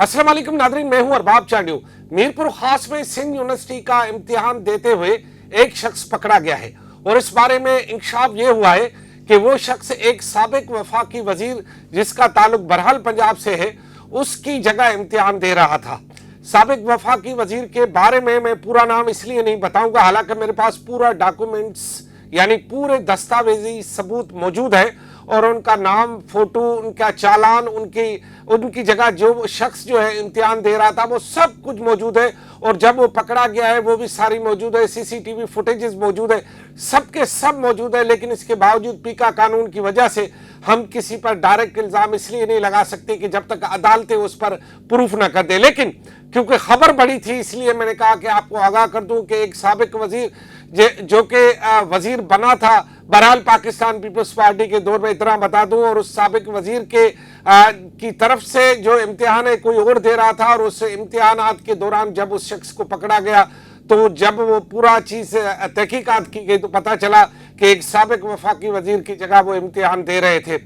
अस्सलाम वालेकुम नादरीन, मैं हूं अरबाब चांडियो। मीरपुर खास में सिंध यूनिवर्सिटी का इम्तिहान देते हुए एक शख्स पकड़ा गया है और इस बारे में इंकशाफ ये हुआ है कि वो शख्स एक साबिक वफाकी वजीर जिसका ताल्लुक बहरहाल पंजाब से है, उसकी जगह इम्तिहान दे रहा था। साबिक वफाकी वजीर के बारे में मैं पूरा नाम इसलिए नहीं बताऊंगा, हालांकि मेरे पास पूरा डॉक्यूमेंट्स यानी पूरे दस्तावेजी सबूत मौजूद है और उनका नाम, फोटो, उनका चालान, उनकी जगह जो शख्स जो है इम्तिहान दे रहा था वो सब कुछ मौजूद है। और जब वो पकड़ा गया है वो भी सारी मौजूद है, सीसीटीवी फुटेजेस मौजूद है, सबके सब मौजूद है। लेकिन इसके बावजूद पीका कानून की वजह से हम किसी पर डायरेक्ट इल्ज़ाम इसलिए नहीं लगा सकते कि जब तक अदालतें उस पर प्रूफ न कर दे। लेकिन क्योंकि खबर बड़ी थी इसलिए मैंने कहा कि आपको आगाह कर दूं कि एक साबिक वजीर जो कि वजीर बना था बहरहाल पाकिस्तान पीपल्स पार्टी के दौर में, इतना बता दूं, और उस साबिक वजीर की तरफ से जो इम्तिहान है कोई और दे रहा था। और उस इम्तिहानात के दौरान जब उस शख्स को पकड़ा गया तो जब वो पूरा चीज़ तहकीकात की गई तो पता चला कि एक साबिक वफाकी वजीर की जगह वो इम्तिहान दे रहे थे।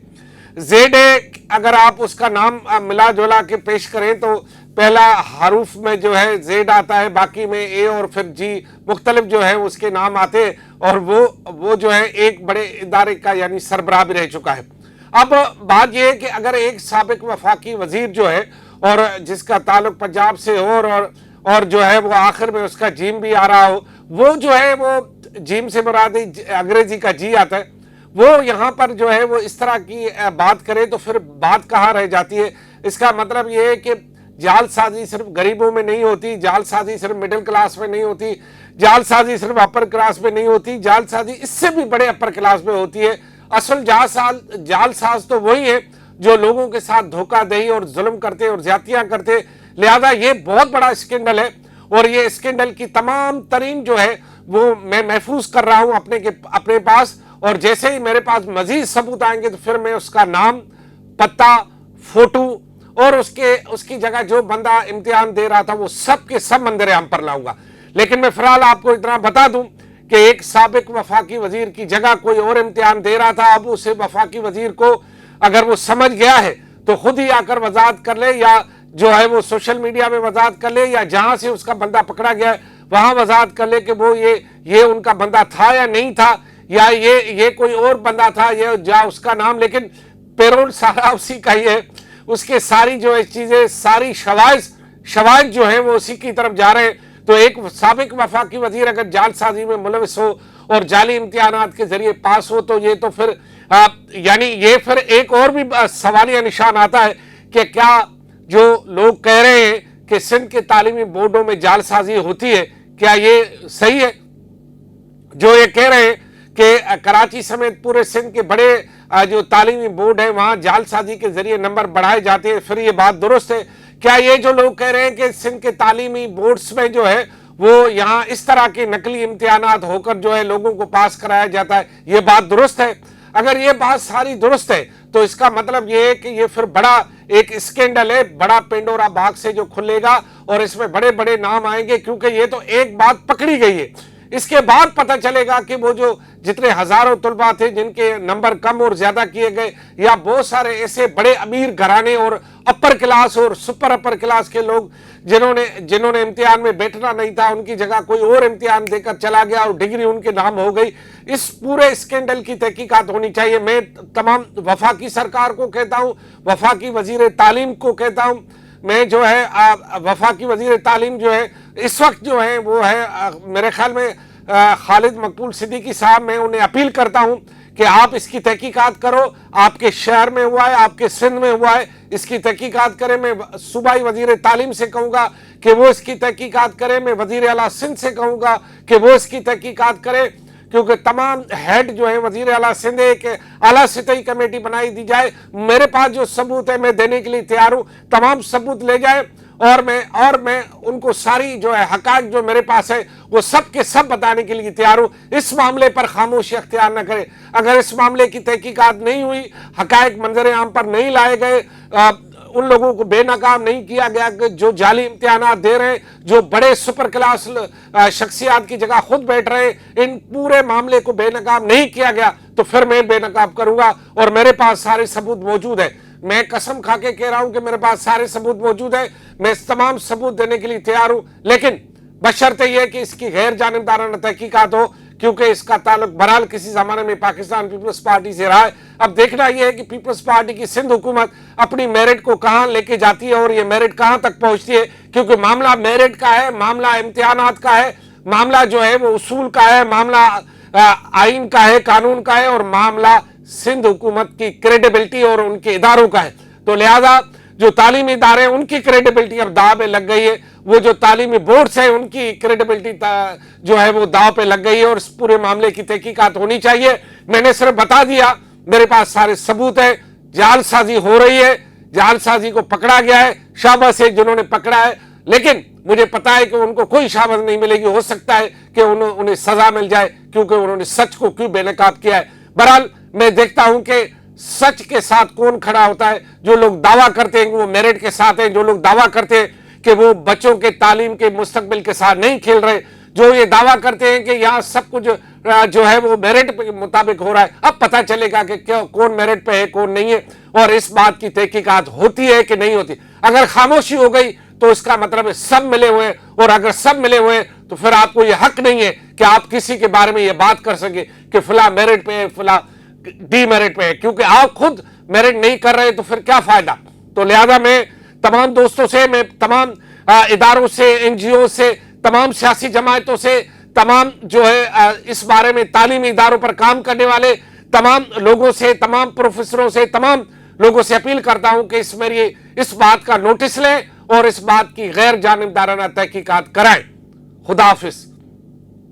जेड ए अगर आप उसका नाम मिला जुला के पेश करें तो पहला हरूफ में जो है जेड आता है, बाकी में ए और फिर जी मुख्तलिफ जो है उसके नाम आते हैं। और वो जो है एक बड़े इदारे का यानी सरबराह भी रह चुका है। अब बात यह है कि अगर एक साबिक वफाकी वजीर जो है और जिसका ताल्लुक पंजाब से हो और जो है वो आखिर में उसका जीम भी आ रहा हो, वो जो है वो जीम से मुराद अंग्रेजी का जी आता है, वो यहाँ पर जो है वो इस तरह की बात करे तो फिर बात कहाँ रह जाती है। इसका मतलब ये है कि जालसाजी सिर्फ गरीबों में नहीं होती, जालसाजी सिर्फ मिडिल क्लास में नहीं होती, जालसाजी सिर्फ अपर क्लास में नहीं होती, जालसाजी इससे भी बड़े अपर क्लास में होती है। असल जालसाज तो वही है जो लोगों के साथ धोखाधड़ी और जुल्म करते और ज्यादतियां करते। लिहाजा ये बहुत बड़ा स्कैंडल है और ये स्कैंडल की तमाम तरीन जो है वो मैं महफूज कर रहा हूं अपने पास। और जैसे ही मेरे पास मजीद सबूत आएंगे तो फिर मैं उसका नाम, पता, फोटो और उसकी जगह जो बंदा इम्तिहान दे रहा था वो सब के सब मंजर आम पर लाऊंगा। लेकिन मैं फिलहाल आपको इतना बता दूं कि एक साबिक वफाकी वजीर की जगह कोई और इम्तिहान दे रहा था। अब उसे वफाकी वजीर को अगर वो समझ गया है तो खुद ही आकर वजाहत कर ले, या जो है वो सोशल मीडिया में वजाहत कर ले, या जहां से उसका बंदा पकड़ा गया है वहां वजाहत कर ले कि वो ये उनका बंदा था या नहीं था, या ये कोई और बंदा था, ये जा उसका नाम, लेकिन पेरोल सारा उसी का ही है। उसके सारी जो है चीजें, सारी शवायद जो है वो उसी की तरफ जा रहे हैं। तो एक साबिक वफाकी वजीर अगर जालसाजी में मुलविस हो और जाली इम्तिहानात के जरिए पास हो तो ये तो फिर यानी ये फिर एक और भी सवालिया निशान आता है कि क्या जो लोग कह रहे हैं कि सिंध के तालीमी बोर्डों में जालसाजी होती है, क्या ये सही है? जो ये कह रहे हैं कि कराची समेत पूरे सिंध के बड़े जो तालीमी बोर्ड है वहां जालसाजी के जरिए नंबर बढ़ाए जाते हैं, फिर ये बात दुरुस्त है? क्या ये जो लोग कह रहे हैं कि सिंध के तालीमी बोर्ड्स में जो है वो यहाँ इस तरह के नकली इम्तिहानात होकर जो है लोगों को पास कराया जाता है, ये बात दुरुस्त है? अगर ये बात सारी दुरुस्त है तो इसका मतलब ये है कि ये फिर बड़ा एक स्कैंडल है, बड़ा पेंडोरा बाग से जो खुलेगा और इसमें बड़े बड़े नाम आएंगे। क्योंकि ये तो एक बात पकड़ी गई है, इसके बाद पता चलेगा कि वो जो जितने हजारों तलबा थे जिनके नंबर कम और ज्यादा किए गए, या बहुत सारे ऐसे बड़े अमीर घराने और अपर क्लास और सुपर अपर क्लास के लोग जिन्होंने इम्तिहान में बैठना नहीं था, उनकी जगह कोई और इम्तिहान देकर चला गया और डिग्री उनके नाम हो गई। इस पूरे स्कैंडल की तहकीकात होनी चाहिए। मैं तमाम वफाकी सरकार को कहता हूँ, वफाकी वजीर तालीम को कहता हूँ, मैं जो है वफाकी वजीर तालीम जो है इस वक्त जो है वो है मेरे ख्याल में खालिद मकबूल सिद्दीकी साहब, मैं उन्हें अपील करता हूं कि आप इसकी तहकीकात करो। आपके शहर में हुआ है, आपके सिंध में हुआ है, इसकी तहकीकात करें। मैं सूबाई वजीर तालीम से कहूँगा कि वो इसकी तहकीकात करें। मैं वजीर आला सिंध से कहूँगा कि वो इसकी तहकीकात करें, क्योंकि तमाम हेड जो है वजीर आला सिंध एक आला सतही कमेटी बनाई दी जाए। मेरे पास जो सबूत है मैं देने के लिए तैयार हूँ, तमाम सबूत ले जाए और मैं उनको सारी जो है हकायक जो मेरे पास है वो सब के सब बताने के लिए तैयार हूँ। इस मामले पर खामोशी अख्तियार न करें। अगर इस मामले की तहकीकात नहीं हुई, हकायक मंजर आम पर नहीं लाए गए, उन लोगों को बेनकाम नहीं किया गया कि जो जाली इम्तिहानात दे रहे हैं, जो बड़े सुपर क्लास शख्सियात की जगह खुद बैठ रहे हैं, इन पूरे मामले को बेनकाम नहीं किया गया तो फिर मैं बेनकाब करूंगा और मेरे पास सारे सबूत मौजूद है। میں قسم کھا کے کہہ رہا ہوں کہ میرے پاس سارے ثبوت موجود ہیں، میں اس تمام ثبوت دینے کے لیے تیار ہوں، لیکن بشرطے یہ کہ اس کی غیر جانبدارانہ تحقیقات ہو، کیونکہ اس کا تعلق بہرحال کسی زمانے میں پاکستان پیپلز پارٹی سے رہا ہے۔ اب دیکھنا یہ ہے کہ پیپلز پارٹی کی سندھ حکومت اپنی میرٹ کو کہاں لے کے جاتی ہے اور یہ میرٹ کہاں تک پہنچتی ہے، کیونکہ معاملہ میرٹ کا ہے، معاملہ امتحانات کا ہے، معاملہ جو ہے وہ اصول کا ہے، معاملہ آئین کا ہے، قانون کا ہے، اور معاملہ سندھ حکومت کی کریڈیبلٹی اور ان کے اداروں کا ہے۔ تو لہذا جو تعلیمی ادارے ہیں ان کی کریڈیبلٹی اب داؤ پہ لگ گئی ہے، وہ جو تعلیمی بورڈز ہیں ان کی کریڈیبلٹی جو ہے وہ داؤ پہ لگ گئی ہے، اور اس پورے معاملے کی تحقیقات ہونی چاہیے۔ میں نے صرف بتا دیا، میرے پاس سارے ثبوت ہیں، جعل سازی ہو رہی ہے، جعل سازی کو پکڑا گیا ہے، شاباش ہے جنہوں نے پکڑا ہے، لیکن مجھے پتا ہے کہ ان کو کوئی شاباش نہیں ملے گی، ہو سکتا ہے کہ انہیں سزا مل جائے کیونکہ انہوں نے سچ کو کیوں بے نقاب کیا ہے۔ بہرحال میں دیکھتا ہوں کہ سچ کے ساتھ کون کھڑا ہوتا ہے۔ جو لوگ دعویٰ کرتے ہیں کہ وہ میرٹ کے ساتھ ہیں، جو لوگ دعویٰ کرتے ہیں کہ وہ بچوں کے تعلیم کے مستقبل کے ساتھ نہیں کھیل رہے، جو یہ دعویٰ کرتے ہیں کہ یہاں سب کچھ جو ہے وہ میرٹ کے مطابق ہو رہا ہے، اب پتہ چلے گا کہ کون میرٹ پہ ہے کون نہیں ہے، اور اس بات کی تحقیقات ہوتی ہے کہ نہیں ہوتی۔ اگر خاموشی ہو گئی تو اس کا مطلب ہے سب ملے ہوئے ہیں، اور اگر سب ملے ہوئے ہیں تو پھر آپ کو یہ حق نہیں ہے کہ آپ کسی کے بارے میں یہ بات کر سکیں کہ فلاں میرٹ پہ ہے، فلاں ڈی میرٹ پہ ہے، کیونکہ آپ خود میرٹ نہیں کر رہے تو پھر کیا فائدہ۔ تو لہذا میں تمام دوستوں سے، میں تمام اداروں سے، این جی او سے، تمام سیاسی جماعتوں سے، تمام جو ہے اس بارے میں تعلیمی اداروں پر کام کرنے والے تمام لوگوں سے، تمام پروفیسروں سے، تمام لوگوں سے اپیل کرتا ہوں کہ اس بات کا نوٹس لیں اور اس بات کی غیر جانبدارانہ تحقیقات کرائیں۔ خدا حافظ۔